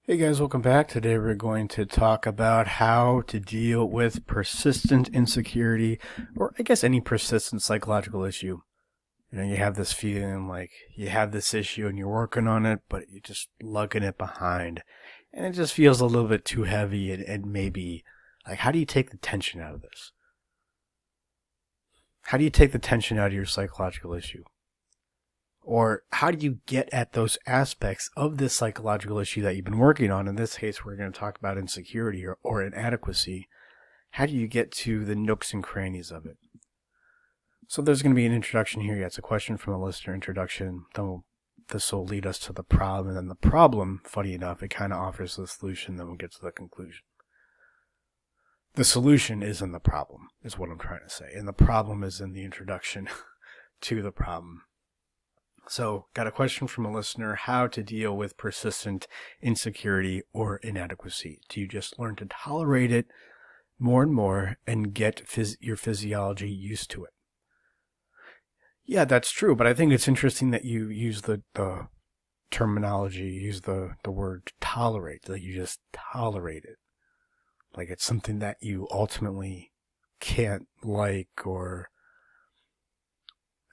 Hey guys, welcome back. Today we're going to talk about how to deal with persistent insecurity, or I guess any persistent psychological issue. You have this feeling like you have this issue and you're working on it, but you're just lugging it behind. And it just feels a little bit too heavy and maybe, like, how do you take the tension out of this? How do you take the tension out of your psychological issue? Or how do you get at those aspects of this psychological issue that you've been working on? In this case, we're going to talk about insecurity or inadequacy. How do you get to the nooks and crannies of it? So there's going to be an introduction here. Yeah, it's a question from a listener introduction. Then this will lead us to the problem. And then the problem, funny enough, it kind of offers the solution. Then we'll get to the conclusion. The solution is in the problem, is what I'm trying to say. And the problem is in the introduction to the problem. So, got a question from a listener: how to deal with persistent insecurity or inadequacy? Do you just learn to tolerate it more and more and get your physiology used to it? Yeah, that's true, but I think it's interesting that you use the terminology, use the word tolerate, that you just tolerate it. Like it's something that you ultimately can't like, or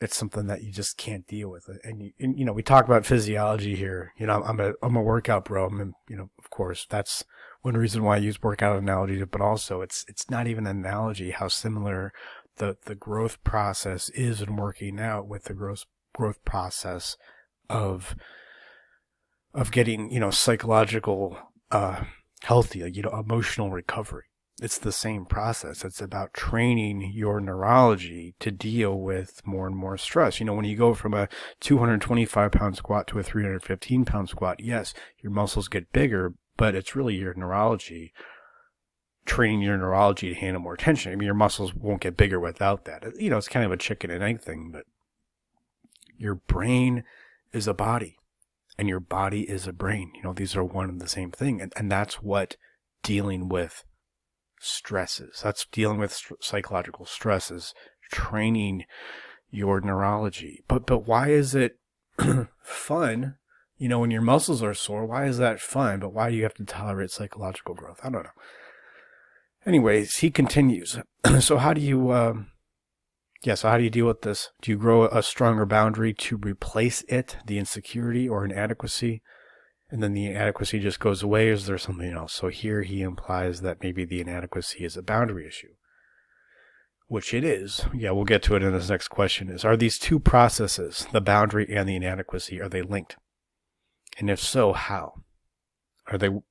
it's something that you just can't deal with. And we talk about physiology here. I'm a workout bro. Of course, that's one reason why I use workout analogy, but also it's not even an analogy how similar the growth process is in working out with the growth process of getting, psychological, healthy, emotional recovery. It's the same process. It's about training your neurology to deal with more and more stress. When you go from a 225-pound squat to a 315-pound squat, yes, your muscles get bigger, but it's really your neurology, training your neurology to handle more tension. Your muscles won't get bigger without that. It's kind of a chicken and egg thing, but your brain is a body, and your body is a brain. These are one and the same thing, and that's what dealing with stresses. That's dealing with psychological stresses, training your neurology. But why is it fun? When your muscles are sore, why is that fun? But why do you have to tolerate psychological growth? I don't know. Anyways, he continues. So how do you deal with this? Do you grow a stronger boundary to replace it, the insecurity or inadequacy? And then the inadequacy just goes away? Or is there something else? So here he implies that maybe the inadequacy is a boundary issue, which it is. Yeah, we'll get to it in this next question. Are these two processes, the boundary and the inadequacy, are they linked? And if so, how? Do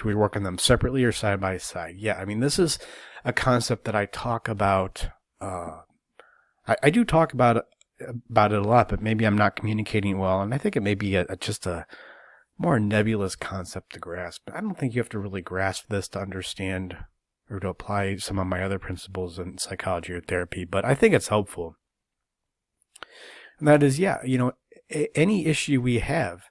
we work on them separately or side by side? Yeah, this is a concept that I talk about. I do talk about it a lot, but maybe I'm not communicating well. And I think it may be just a more nebulous concept to grasp. I don't think you have to really grasp this to understand or to apply some of my other principles in psychology or therapy, but I think it's helpful. And that is, any issue we have,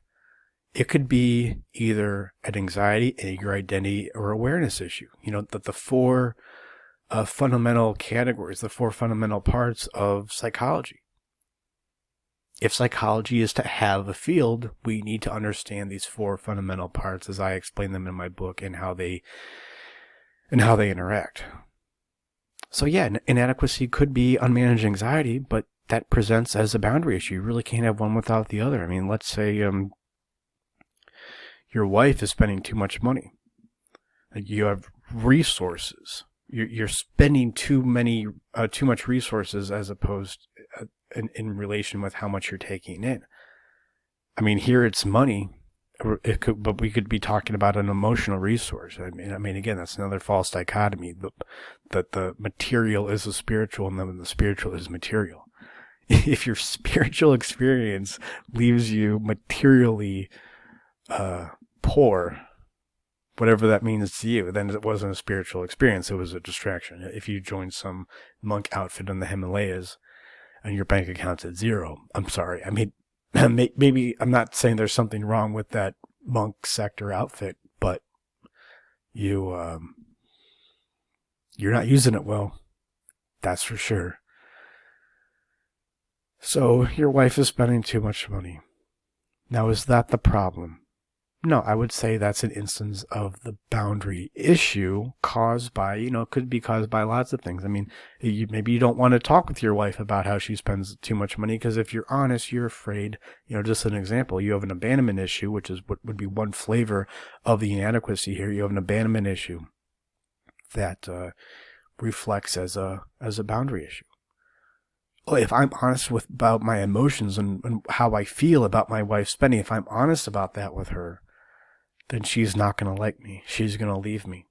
it could be either an anxiety, your identity, or awareness issue. The four fundamental categories, the four fundamental parts of psychology. If psychology is to have a field, we need to understand these four fundamental parts as I explain them in my book and how they interact. So yeah, inadequacy could be unmanaged anxiety, but that presents as a boundary issue. You really can't have one without the other. Let's say your wife is spending too much money. You have resources. You're spending too much resources as opposed in relation with how much you're taking in. Here it's money, but we could be talking about an emotional resource. Again, that's another false dichotomy. That the material is the spiritual, and then the spiritual is material. If your spiritual experience leaves you materially poor, whatever that means to you, then it wasn't a spiritual experience. It was a distraction. If you joined some monk outfit in the Himalayas and your bank account's at zero, I'm sorry. Maybe I'm not saying there's something wrong with that monk sector outfit, but you're not using it well. That's for sure. So your wife is spending too much money. Now, is that the problem? No, I would say that's an instance of the boundary issue caused by, could be caused by lots of things. I mean, maybe you don't want to talk with your wife about how she spends too much money because if you're honest, you're afraid, just an example, you have an abandonment issue, which is what would be one flavor of the inadequacy here. You have an abandonment issue that reflects as a boundary issue. If I'm honest about my emotions and how I feel about my wife spending, if I'm honest about that with her, then she's not going to like me. She's going to leave me.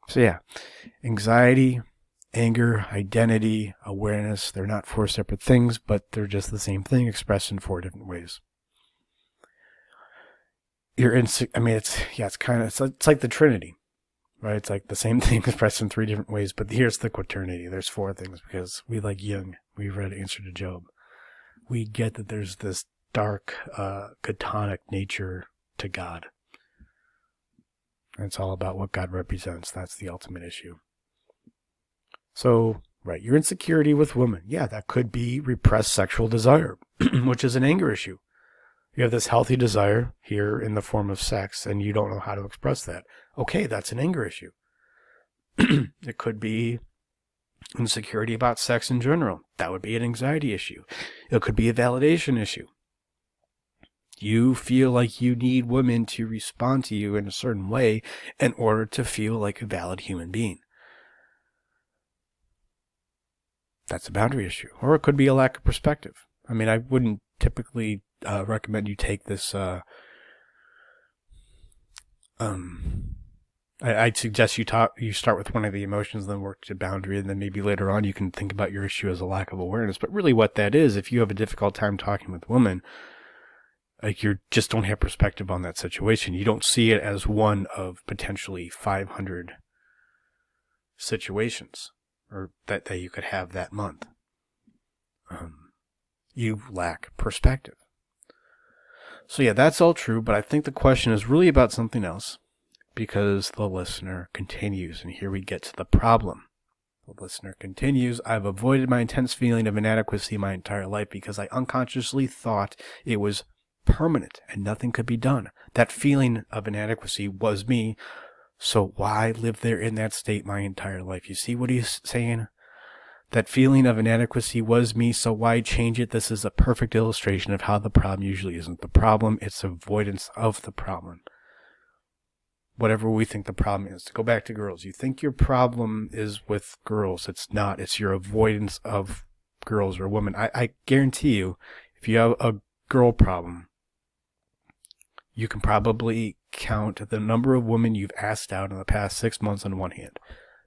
So yeah, anxiety, anger, identity, awareness, they're not four separate things, but they're just the same thing expressed in four different ways. It's like the Trinity, right? It's like the same thing expressed in three different ways, but here's the quaternity. There's four things because we, like Jung, we read Answer to Job. We get that there's this dark, catonic nature to God. And it's all about what God represents. That's the ultimate issue. So, right, your insecurity with women. Yeah, that could be repressed sexual desire, which is an anger issue. You have this healthy desire here in the form of sex, and you don't know how to express that. Okay, that's an anger issue. It could be insecurity about sex in general. That would be an anxiety issue. It could be a validation issue. You feel like you need women to respond to you in a certain way in order to feel like a valid human being. That's a boundary issue. Or it could be a lack of perspective. I mean, I wouldn't typically recommend you take this. I'd suggest you start with one of the emotions, then work to boundary, and then maybe later on you can think about your issue as a lack of awareness. But really what that is, if you have a difficult time talking with women, like you just don't have perspective on that situation. You don't see it as one of potentially 500 situations or that you could have that month. You lack perspective. So yeah, that's all true, but I think the question is really about something else because the listener continues, and here we get to the problem. The listener continues, I've avoided my intense feeling of inadequacy my entire life because I unconsciously thought it was permanent and nothing could be done. That feeling of inadequacy was me, so why live there in that state my entire life? You see what he's saying? That feeling of inadequacy was me, so why change it? This is a perfect illustration of how the problem usually isn't the problem, it's avoidance of the problem. Whatever we think the problem is. To go back to girls, you think your problem is with girls. It's not. It's your avoidance of girls or women. I guarantee you, if you have a girl problem, you can probably count the number of women you've asked out in the past 6 months on one hand.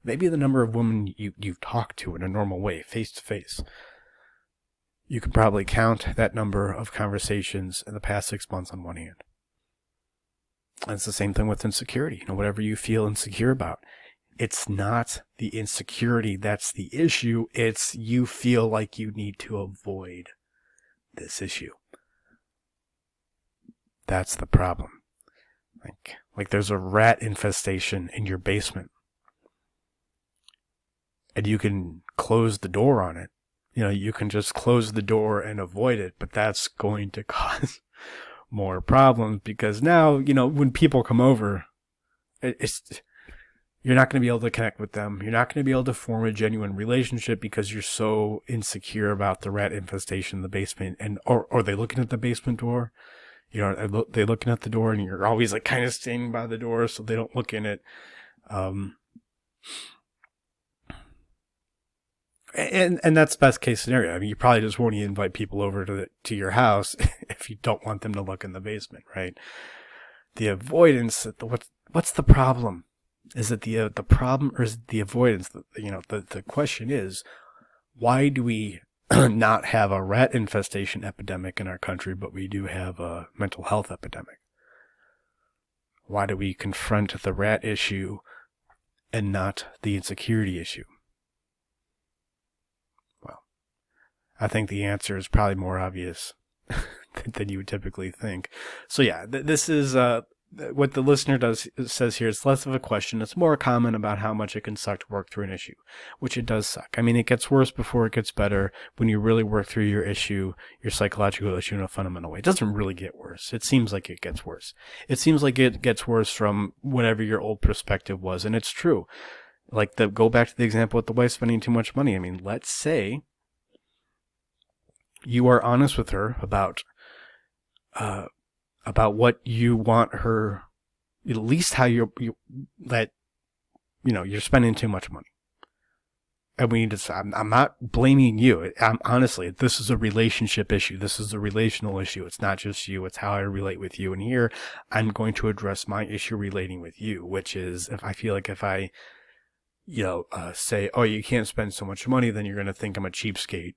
Maybe the number of women you've talked to in a normal way, face to face. You can probably count that number of conversations in the past 6 months on one hand. And it's the same thing with insecurity. Whatever you feel insecure about. It's not the insecurity that's the issue. It's you feel like you need to avoid this issue. That's the problem. Like there's a rat infestation in your basement. And you can close the door on it. You can just close the door and avoid it, but that's going to cause more problems because now, when people come over, you're not going to be able to connect with them. You're not going to be able to form a genuine relationship because you're so insecure about the rat infestation in the basement. And or are they looking at the basement door? Are they looking at the door and you're always like kind of standing by the door so they don't look in it. And that's best case scenario. I mean, you probably just won't even invite people over to your house if you don't want them to look in the basement, right? The avoidance. What's the problem? Is it the problem or is it the avoidance? The question is, why do we not have a rat infestation epidemic in our country, but we do have a mental health epidemic? Why do we confront the rat issue and not the insecurity issue? I think the answer is probably more obvious than you would typically think. So yeah, this is what the listener says here is less of a question. It's more a comment about how much it can suck to work through an issue, which it does suck. I mean, it gets worse before it gets better when you really work through your issue, your psychological issue in a fundamental way. It doesn't really get worse. It seems like it gets worse. It seems like it gets worse from whatever your old perspective was. And it's true. Like go back to the example with the wife spending too much money. I mean, let's say you are honest with her about what you want her, at least how you're spending too much money. And we need to, I'm not blaming you. Honestly, this is a relationship issue. This is a relational issue. It's not just you. It's how I relate with you. And here I'm going to address my issue relating with you, which is if I say, oh, you can't spend so much money, then you're going to think I'm a cheapskate.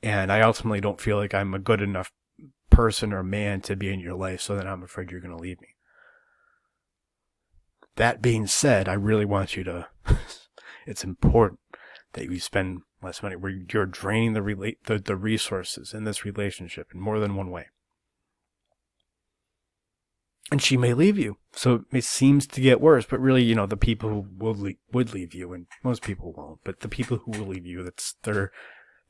And I ultimately don't feel like I'm a good enough person or man to be in your life, so then I'm afraid you're going to leave me. That being said, I really want you to, it's important that you spend less money, where you're draining the resources in this relationship in more than one way. And she may leave you. So it seems to get worse, but really, the people who would leave you, and most people won't, but the people who will leave you, they're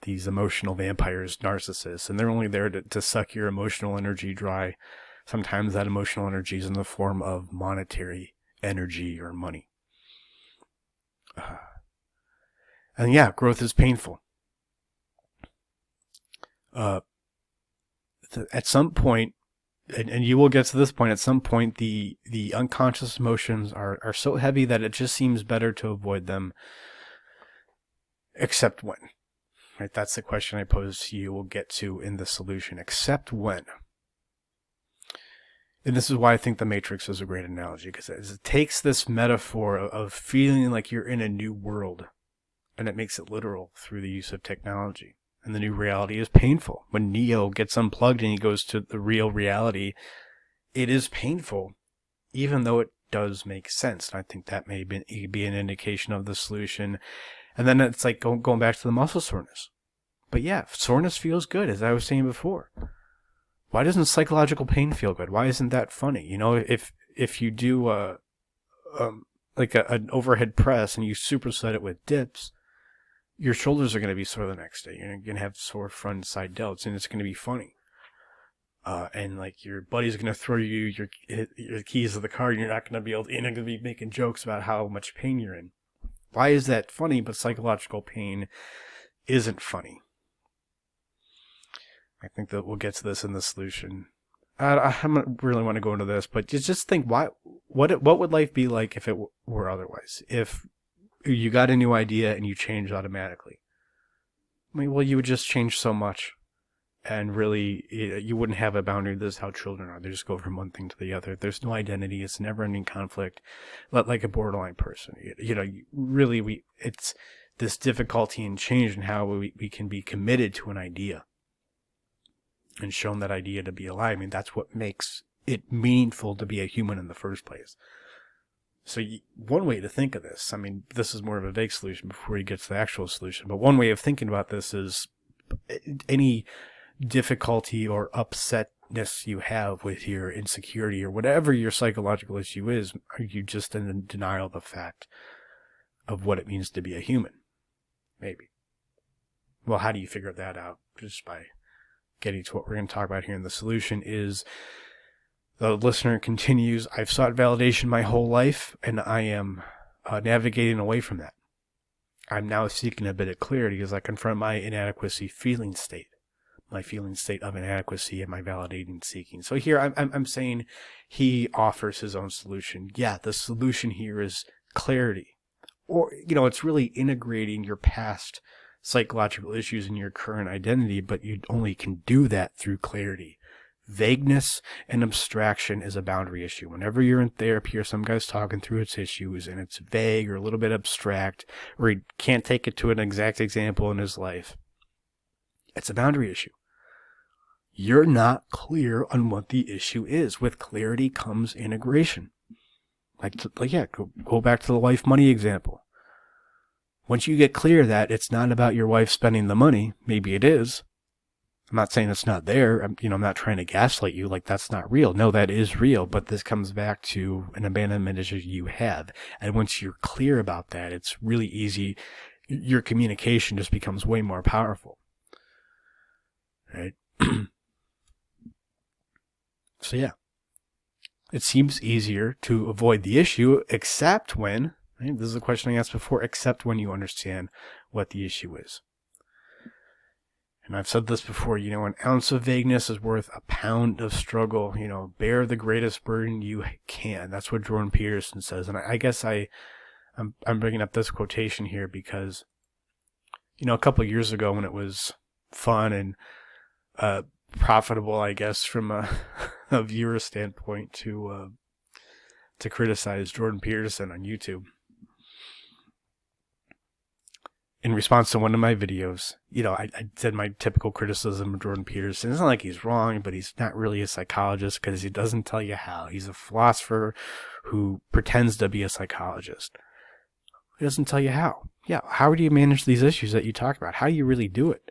these emotional vampires, narcissists, and they're only there to suck your emotional energy dry. Sometimes that emotional energy is in the form of monetary energy or money. And yeah, growth is painful. At some point, and you will get to this point, at some point the unconscious emotions are so heavy that it just seems better to avoid them, except when. Right, that's the question I pose to you. We'll get to in the solution. Except when. And this is why I think the Matrix is a great analogy, because it takes this metaphor of feeling like you're in a new world, and it makes it literal through the use of technology. And the new reality is painful. When Neo gets unplugged and he goes to the real reality, it is painful, even though it does make sense. And I think that may be an indication of the solution. And then it's like going back to the muscle soreness. But yeah, soreness feels good, as I was saying before. Why doesn't psychological pain feel good? Why isn't that funny? If you do an overhead press and you superset it with dips, your shoulders are going to be sore the next day. You're going to have sore front and side delts, and it's going to be funny. And like your buddy's going to throw you your keys to the car, and you're not going to be making jokes about how much pain you're in. Why is that funny, but psychological pain isn't funny? I think that we'll get to this in the solution. I don't really want to go into this, but just think, what would life be like if it were otherwise? If you got a new idea and you changed automatically? I mean, well, you would just change so much. And really, you wouldn't have a boundary. This is how children are. They just go from one thing to the other. There's no identity. It's never-ending conflict, like a borderline person. It's this difficulty in change and how we can be committed to an idea and shown that idea to be alive. I mean, that's what makes it meaningful to be a human in the first place. So one way to think of this, I mean, this is more of a vague solution before you get to the actual solution, but one way of thinking about this is any difficulty or upsetness you have with your insecurity or whatever your psychological issue is, are you just in denial of the fact of what it means to be a human? Maybe. Well, how do you figure that out? Just by getting to what we're going to talk about here. And the solution is, the listener continues, I've sought validation my whole life, and I am navigating away from that. I'm now seeking a bit of clarity as I confront my inadequacy feeling state. My feeling state of inadequacy and my validating seeking. So here I'm saying he offers his own solution. Yeah, the solution here is clarity. Or, it's really integrating your past psychological issues in your current identity, but you only can do that through clarity. Vagueness and abstraction is a boundary issue. Whenever you're in therapy or some guy's talking through its issues and it's vague or a little bit abstract, or he can't take it to an exact example in his life, it's a boundary issue. You're not clear on what the issue is. With clarity comes integration. Go back to the wife money example. Once you get clear that it's not about your wife spending the money, maybe it is, I'm not saying it's not there. I'm not trying to gaslight you like that's not real. No, that is real, but this comes back to an abandonment issue you have. And once you're clear about that, it's really easy. Your communication just becomes way more powerful. Right? So yeah, it seems easier to avoid the issue, except when, right, this is a question I asked before, except when you understand what the issue is. And I've said this before, an ounce of vagueness is worth a pound of struggle. Bear the greatest burden you can. That's what Jordan Peterson says. And I guess I'm bringing up this quotation here because, a couple of years ago when it was fun and profitable, I guess, from a viewer standpoint to criticize Jordan Peterson on YouTube. In response to one of my videos, I said my typical criticism of Jordan Peterson. It's not like he's wrong, but he's not really a psychologist because he doesn't tell you how. He's a philosopher who pretends to be a psychologist. He doesn't tell you how. Yeah, how do you manage these issues that you talk about? How do you really do it?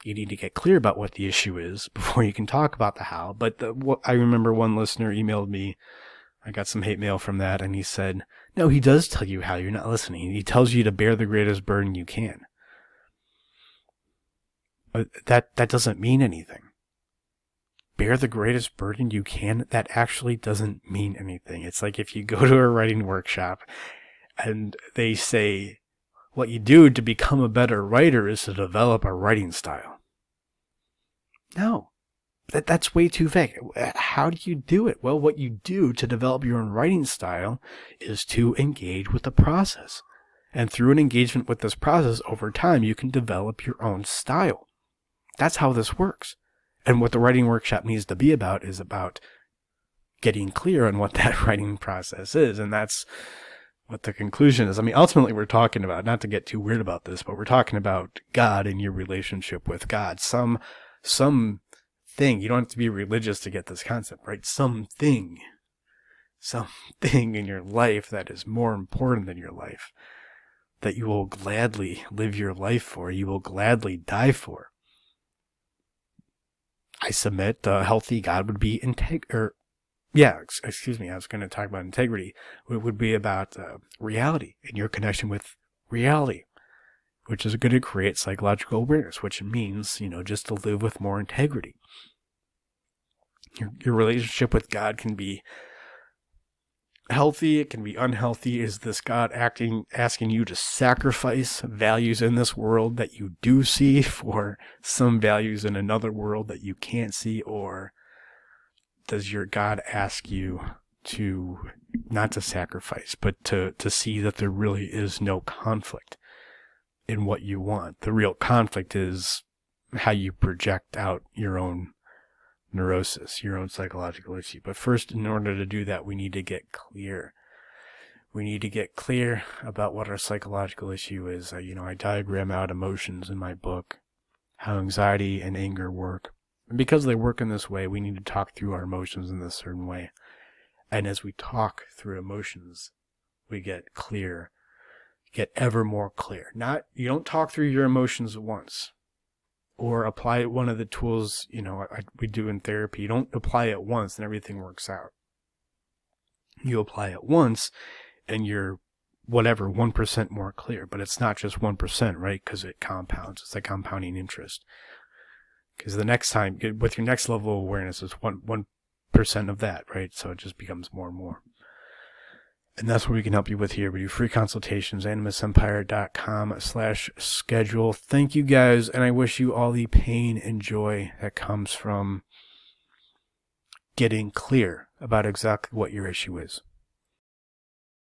You need to get clear about what the issue is before you can talk about the how. But I remember one listener emailed me. I got some hate mail from that, and he said, no, he does tell you how. You're not listening. He tells you to bear the greatest burden you can. But that doesn't mean anything. Bear the greatest burden you can, that actually doesn't mean anything. It's like if you go to a writing workshop and they say, what you do to become a better writer is to develop a writing style. No. That's way too vague. How do you do it? Well, what you do to develop your own writing style is to engage with the process. And through an engagement with this process over time, you can develop your own style. That's how this works. And what the writing workshop needs to be about is about getting clear on what that writing process is. And that's what the conclusion is. I mean, ultimately we're talking about, not to get too weird about this, but we're talking about God and your relationship with God. Some thing. You don't have to be religious to get this concept, right? Something in your life that is more important than your life, that you will gladly live your life for, you will gladly die for. I submit a healthy God would be I was going to talk about integrity. It would be about reality and your connection with reality, which is going to create psychological awareness, which means, just to live with more integrity. Your relationship with God can be healthy, it can be unhealthy. Is this God asking you to sacrifice values in this world that you do see for some values in another world that you can't see? Or does your God ask you to not to sacrifice, but to see that there really is no conflict in what you want? The real conflict is how you project out your own neurosis, your own psychological issue. But first, in order to do that, we need to get clear. We need to get clear about what our psychological issue is. I diagram out emotions in my book, how anxiety and anger work. And because they work in this way, we need to talk through our emotions in this certain way. And as we talk through emotions, we get clear, get ever more clear. You don't talk through your emotions once. Or apply one of the tools, we do in therapy. You don't apply it once and everything works out. You apply it once and you're 1% more clear. But it's not just 1%, right? Because it compounds. It's like compounding interest. Because the next time, with your next level of awareness, is 1% of that, right? So it just becomes more and more. And that's what we can help you with here. We do free consultations, animusempire.com/schedule. Thank you guys, and I wish you all the pain and joy that comes from getting clear about exactly what your issue is.